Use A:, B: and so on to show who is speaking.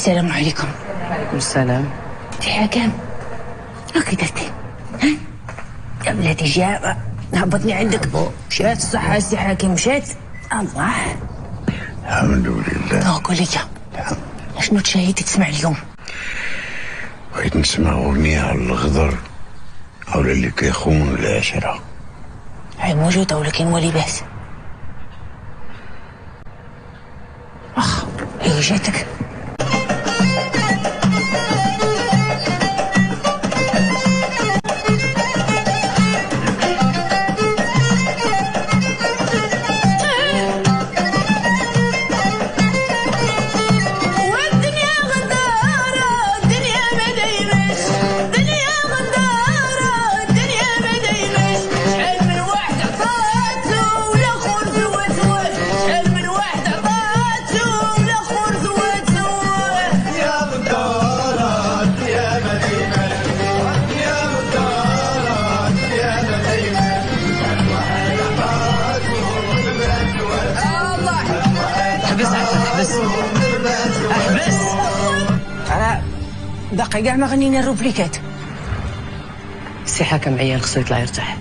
A: السلام عليكم.
B: السلام.
A: سي حكام، هاكي درتي؟ ها؟ يا بلاتي جا هبطني عندك. مشات الصحة سي حاكم، مشات. الله.
C: الحمد لله.
A: قول لي شنو تشاهدتي تسمع اليوم؟
C: بغيت نسمع أغنية على الغدر أو اللي كيخون العشرة.
A: هاي موجودة ولكن ولي بأس. هي جاتك. احبس. انا باقي كاع ما غنينا الروبليكات.
B: سي حكم عيان خصو يطلع يرتاح.